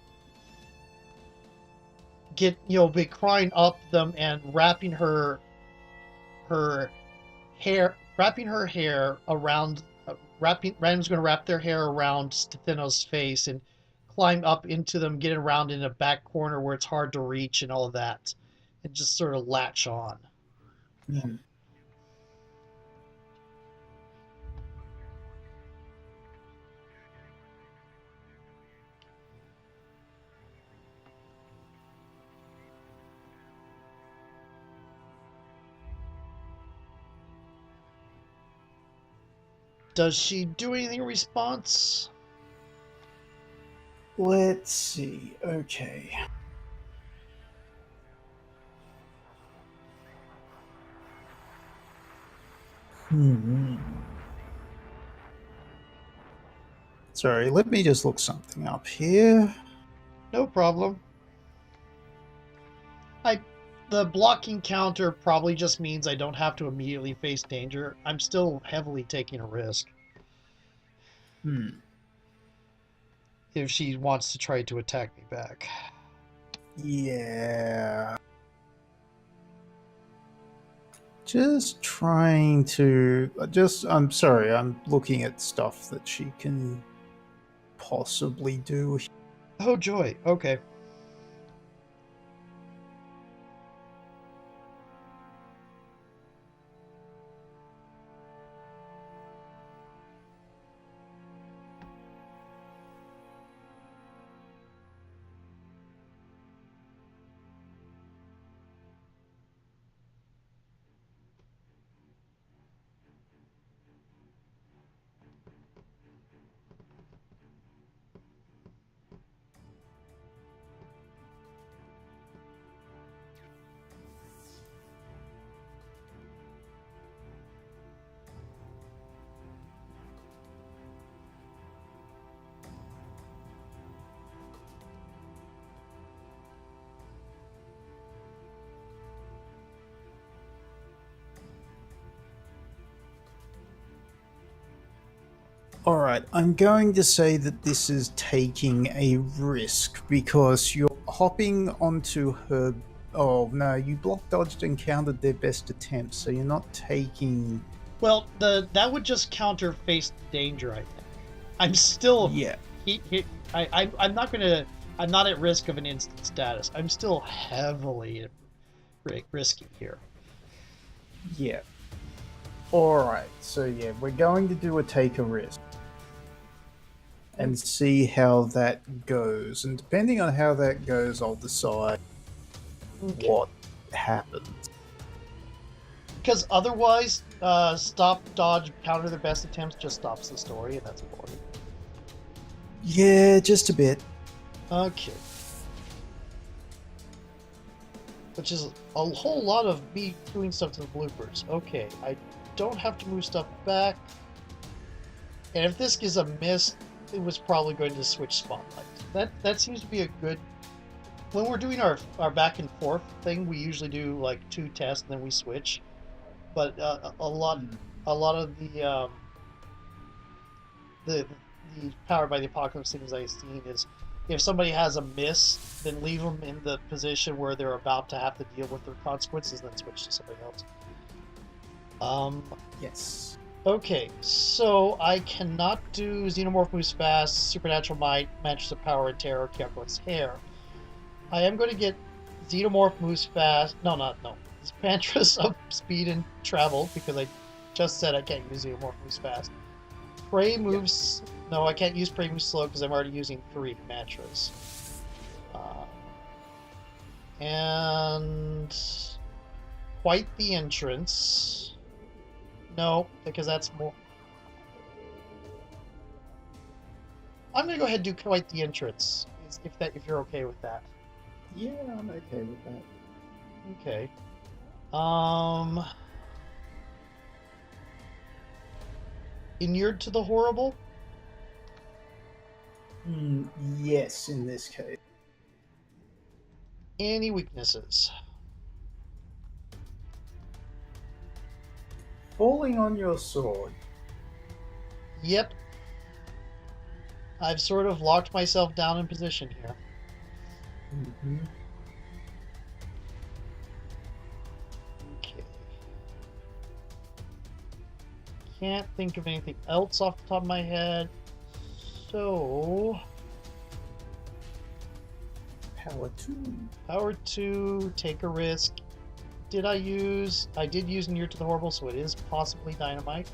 Be crying up them and wrapping her hair around. Random's going to wrap their hair around Stefano's face and climb up into them, get around in a back corner where it's hard to reach and all of that, and just sort of latch on. Mm-hmm. Does she do anything in response? Let's see. Okay. Sorry, let me just look something up here. No problem. The blocking counter probably just means I don't have to immediately face danger. I'm still heavily taking a risk. If she wants to try to attack me back. Yeah. Just trying to... I'm sorry, I'm looking at stuff that she can possibly do. Oh, joy. Okay. Alright, I'm going to say that this is taking a risk because you're hopping onto her. Oh no, you block dodged and countered their best attempts, so you're not taking. Well, that would just counter face danger, I think. I'm still. Yeah. I'm not gonna. I'm not at risk of an instant status. I'm still heavily risky here. Yeah. Alright, so yeah, we're going to do a take a risk. And see how that goes. And depending on how that goes, I'll decide Okay. what happens. Because otherwise, stop, dodge, counter their best attempts just stops the story, and that's boring. Yeah, just a bit. Okay. Which is a whole lot of me doing stuff to the bloopers. Okay, I don't have to move stuff back. And if this is a miss, it was probably going to switch spotlight. That seems to be a good... When we're doing our back and forth thing, we usually do like 2 tests and then we switch. But a lot of the Powered by the Apocalypse things I've seen is if somebody has a miss, then leave them in the position where they're about to have to deal with their consequences, then switch to somebody else. Yes. Okay, so I cannot do Xenomorph Moves Fast, Supernatural Might, Mattress of Power, and Terror, Kyoko's Hair. I am going to get Xenomorph Moves Fast. No. It's Mattress of Speed and Travel, because I just said I can't use Xenomorph Moves Fast. Prey moves... Yep. No, I can't use Prey Moves Slow because I'm already using 3 Mattress. And... Quite the Entrance... No, because that's more... I'm going to go ahead and do Quite the Entrance, if you're okay with that. Yeah, I'm okay with that. Okay. Inured to the Horrible? Yes, in this case. Any weaknesses? Falling on your sword. Yep. I've sort of locked myself down in position here. Mm-hmm. Okay. Can't think of anything else off the top of my head. So... Power 2. Power 2, take a risk. I did use Near to the Horrible, so it is possibly Dynamite.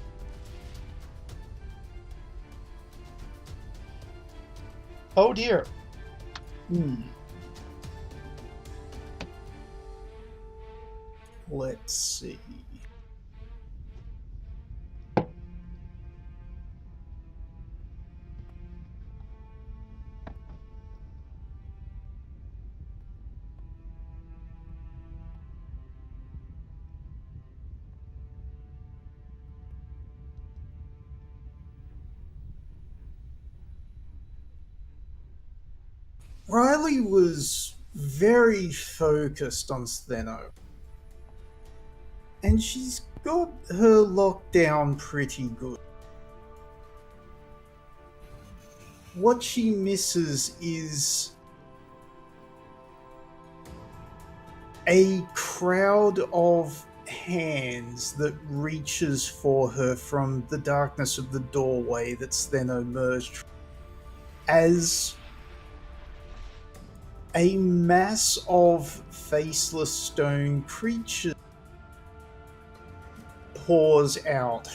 Oh dear. Let's see. Riley was very focused on Stheno. And she's got her locked down pretty good. What she misses is a crowd of hands that reaches for her from the darkness of the doorway that Stheno emerged from, as a mass of faceless stone creatures pours out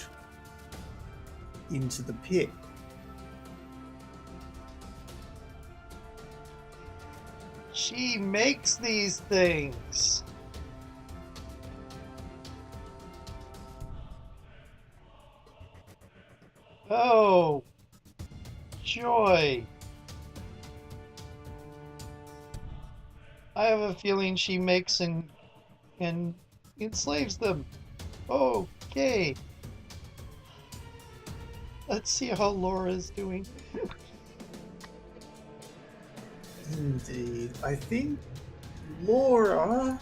into the pit. She makes these things. Oh, joy. I have a feeling she makes and enslaves them. Okay. Let's see how Laura is doing. Indeed. I think Laura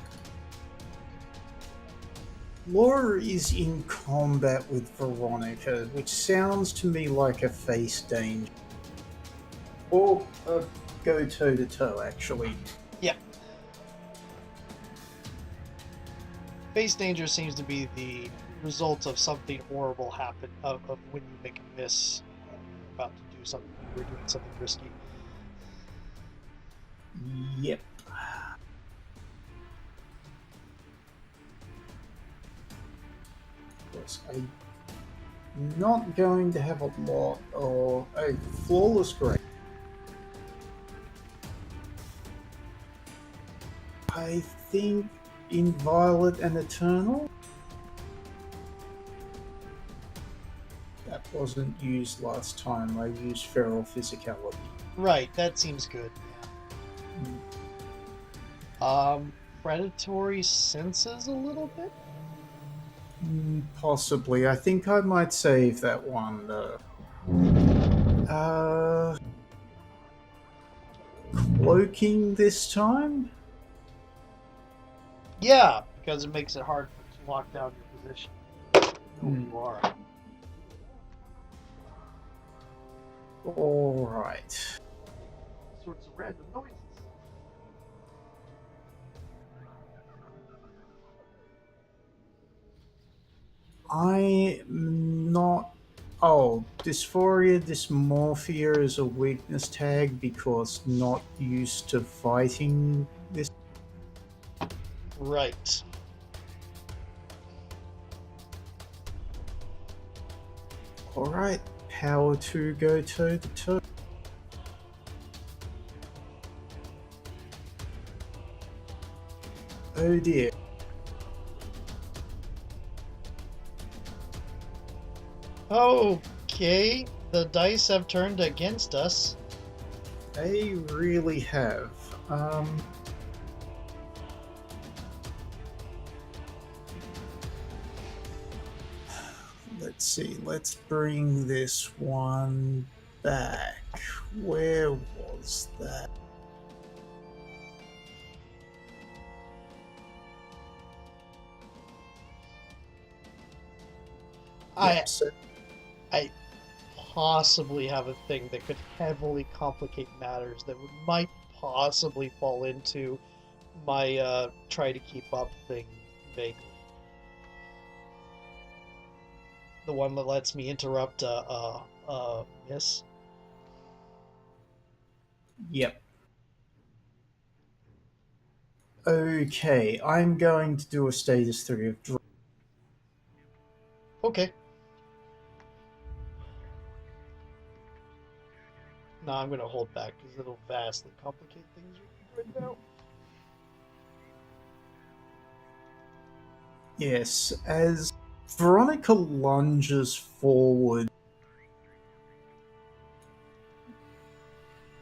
is in combat with Veronica, which sounds to me like a face danger. Or a go toe-to-toe, actually. Yeah. Face danger seems to be the result of something horrible happen, of when you make a miss. You're about to do something, you're doing something risky. Yep. Yes, I'm not going to have a lot of a flawless grade. I think Inviolate and Eternal. That wasn't used last time. I used Feral Physicality. Right, that seems good. Predatory senses a little bit? Possibly. I think I might save that one, though. Cloaking this time? Yeah, because it makes it hard to lock down your position. Know who you are. Alright. Sorts of random noises. I'm not. Oh, dysphoria, dysmorphia is a weakness tag because not used to fighting this. Right. Alright, power to go toe to toe. Oh dear. Okay, the dice have turned against us. They really have. Let's see, let's bring this one back. Where was that? Yep, so I possibly have a thing that could heavily complicate matters that might possibly fall into my try to keep up thing vaguely. The one that lets me interrupt miss. Yep. Okay, I'm going to do a status 3 of draw. Okay. No, I'm going to hold back because it'll vastly complicate things right now. Yes, as Veronica lunges forward,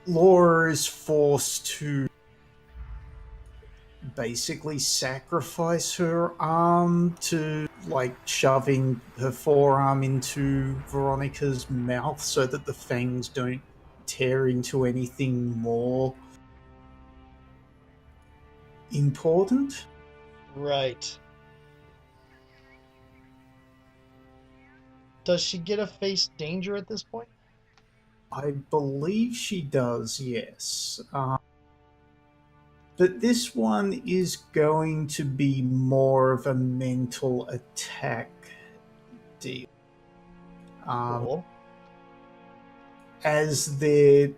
Laura is forced to basically sacrifice her arm to, like, shoving her forearm into Veronica's mouth so that the fangs don't tear into anything more important. Right. Does she get to face danger at this point? I believe she does, yes. But this one is going to be more of a mental attack deal. Cool. As they're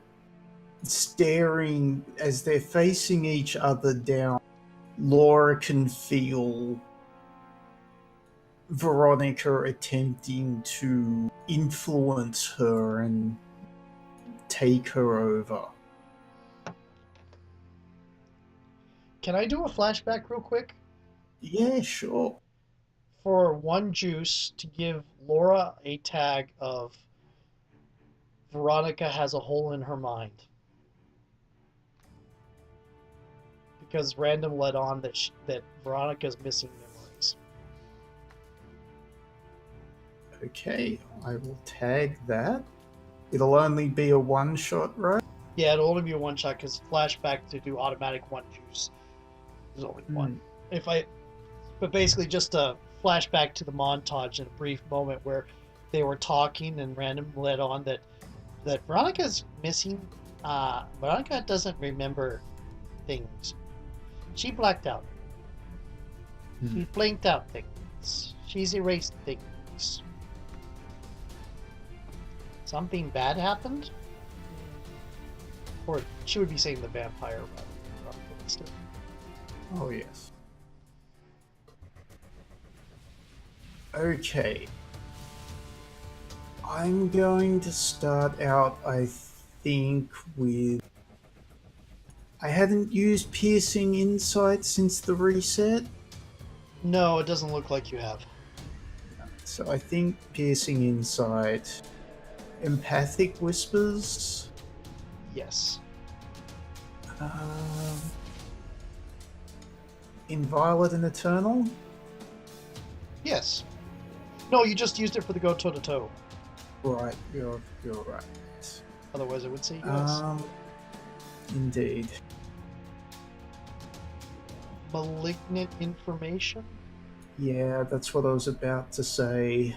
staring, as they're facing each other down, Laura can feel Veronica attempting to influence her and take her over. Can I do a flashback real quick? Yeah, sure. For one juice to give Laura a tag of Veronica has a hole in her mind. Because random let on that Veronica's missing memories. Okay, I will tag that. It'll only be a one shot, right? Yeah, it'll only be a one shot because flashback to do automatic one juice is only one. But basically just a flashback to the montage in a brief moment where they were talking and random led on that Veronica's missing. Veronica doesn't remember things. She blacked out. She blanked out things. She's erased things. Something bad happened? Or she would be saying the vampire rather than Veronica instead. Oh, yes. Okay. I'm going to start out, I think, with I hadn't used piercing insight since the reset, No, it doesn't look like you have. so I think piercing insight, empathic whispers, Yes. um, inviolate and eternal. Yes. No, you just used it for the go toe to toe. Right, you're right. Otherwise, I would say yes. Indeed. Malignant information? Yeah, that's what I was about to say.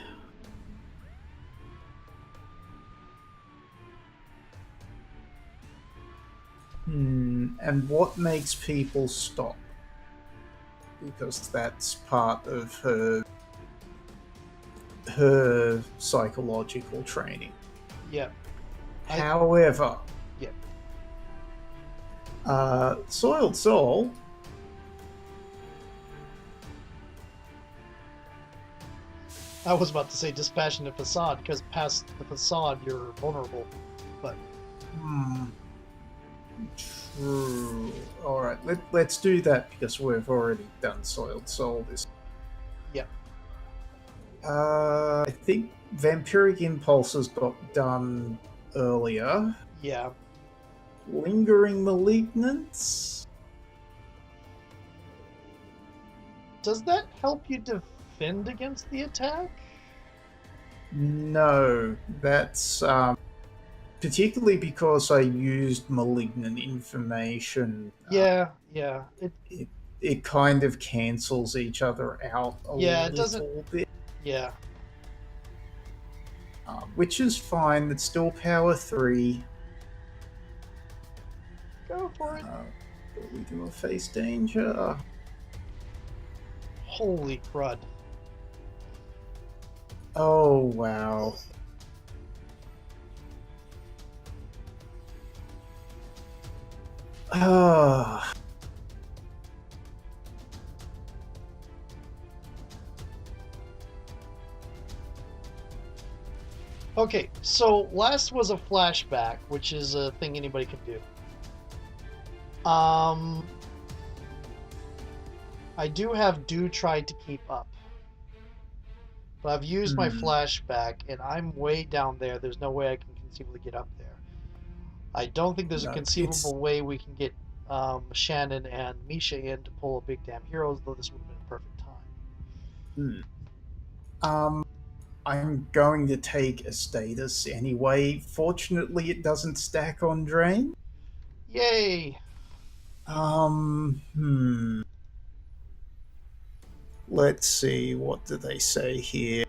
And what makes people stop? Because that's part of her psychological training. Yeah. However, Yeah. Soiled Soul. I was about to say dispassionate facade, because past the facade, you're vulnerable. But True. All right, let's do that because we've already done Soiled Soul. yeah. I think Vampiric Impulses got done earlier. Yeah. Lingering Malignance? Does that help you defend against the attack? No, that's particularly because I used Malignant Information. Yeah, It kind of cancels each other out a it little doesn't. bit. Yeah. Which is fine. It's still power 3. Go for it. But we do face danger. Holy crud. Oh, wow. Ah. Okay, so last was a flashback, which is a thing anybody can do. I do have do try to keep up. But I've used my flashback, and I'm way down there. There's no way I can conceivably get up there. I don't think there's a conceivable way we can get Shannon and Misha in to pull a big damn heroes, though this would have been a perfect time. I'm going to take a status anyway. Fortunately, it doesn't stack on drain. Yay! Let's see, what do they say here?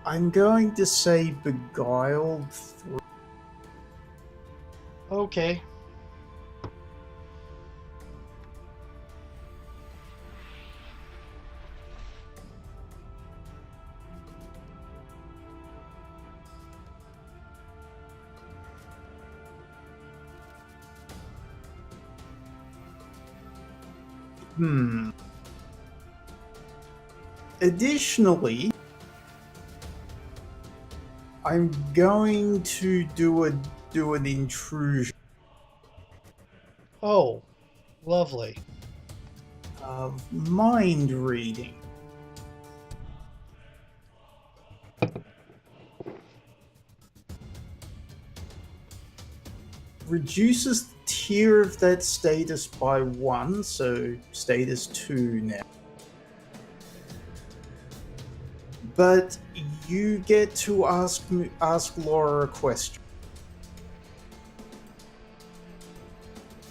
I'm going to say Beguiled 3. Okay. Additionally, I'm going to do an intrusion. Oh, lovely. Of mind reading. Reduces the tier of that status by 1, so status 2 now. But you get to ask Laura a question.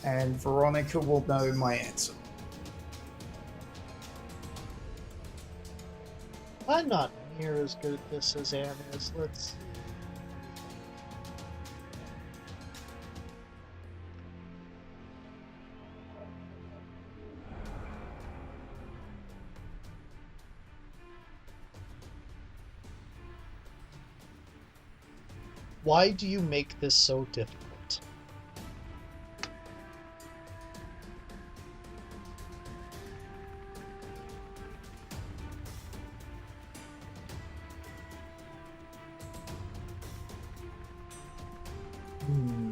And Veronica will know my answer. I'm not near as good at this as Anne is. Let's see. Why do you make this so difficult? Hmm.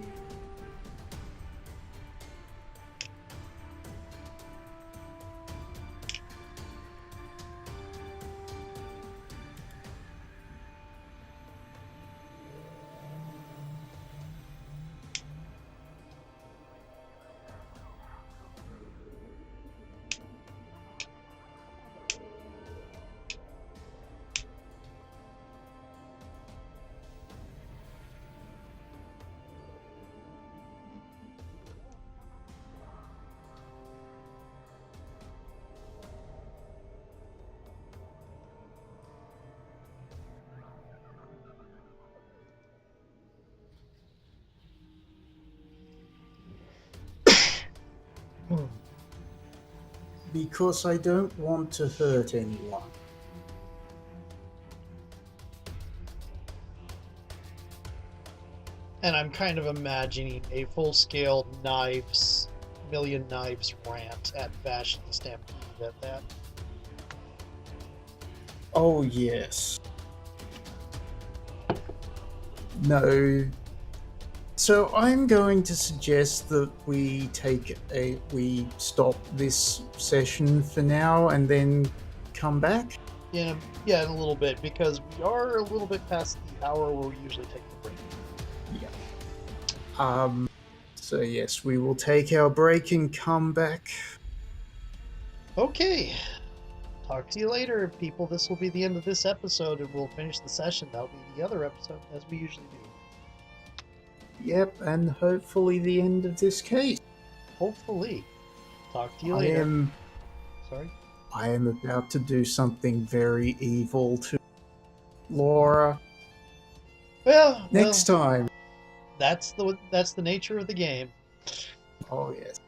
Because I don't want to hurt anyone. And I'm kind of imagining a full-scale million knives rant at Bash the Stampede at that. Oh, yes. No. So I'm going to suggest that we stop this session for now and then come back. In a little bit, because we are a little bit past the hour where we usually take the break. Yeah. So yes, we will take our break and come back. Okay. Talk to you later, people. This will be the end of this episode, and we'll finish the session. That'll be the other episode, as we usually do. Yep, and hopefully the end of this case. Hopefully. Talk to you later. Sorry? I am about to do something very evil to Laura. Well, Next time. That's the nature of the game. Oh yes.